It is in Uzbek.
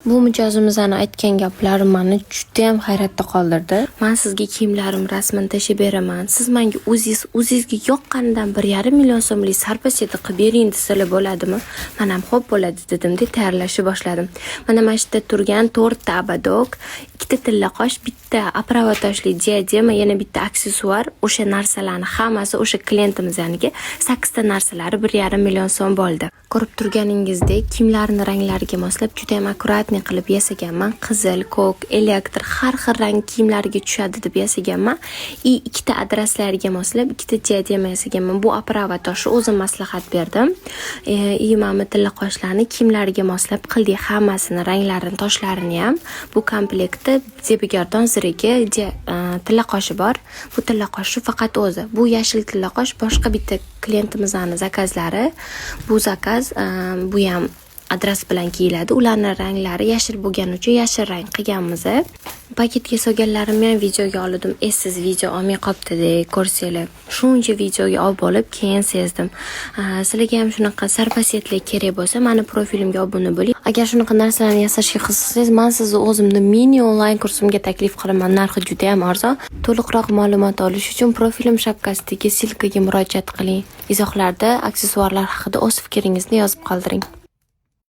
Bu mijozimizning aytgan gaplari meni juda ham hayratda qoldirdi. Men sizga kiyimlarim rasmini tashib beraman. Siz menga o'zingizga yoqqanidan 1,5 million so'mlik sarpaseta qilib bering desalar bo'ladimi? Men ham xo'p bo'ladi dedim-da tayyorlashni boshladim. Mana shu yerda turgan 4 ta abadok, 2 ta tilla qosh, bitta oprava toshli diadema, yana bitta aksessuar, o'sha narsalarni hammasi o'sha klientimizga 8 ta narsalari 1,5 million so'm bo'ldi. Ko'rib turganingizdek, kiyimlarning ranglariga moslab juda ham akkuratni qilib yasaganman. Qizil, ko'k, elektr har xil rang kiyimlarga tushadi deb yasaganman. 2 ta adreslariga moslab 2 ta diadema yasaganman. Bu oprava toshi o'zim maslahat berdim. Mana tilla qoshlarni kiyimlariga moslab qildik hammasini, ranglarini, toshlarini ham. Bu komplektda zebigardon zirigi tilla qoshi bor. Bu tilla qoshi faqat o'zi. Bu yashil tilla qosh boshqa bitta klientimizning zakazlari. Bu zakaz bu ham adres bilan kiyiladi. Ularning ranglari yashil bo'lgani uchun yashil rang qilganmiz. Paketga solganlarimni ham videoga oldim. Siz video olmay qopti-dek ko'rsanglar. Shuncha videoga olib olib keyin sezdim. Sizlarga ham shunaqa sarpasetlik kerak bo'lsa, meni profilimga obuna bo'ling. Agar shunaqa narsalarni yasashga qiziqsangiz, men sizni o'zimni mini onlayn kursimga taklif qilaman. Narxi juda ham arzon. To'liqroq ma'lumot olish uchun profilim shapkasidagi silkaga murojaat qiling. Izohlarda aksessuarlar haqida o'z fikringizni yozib qoldiring.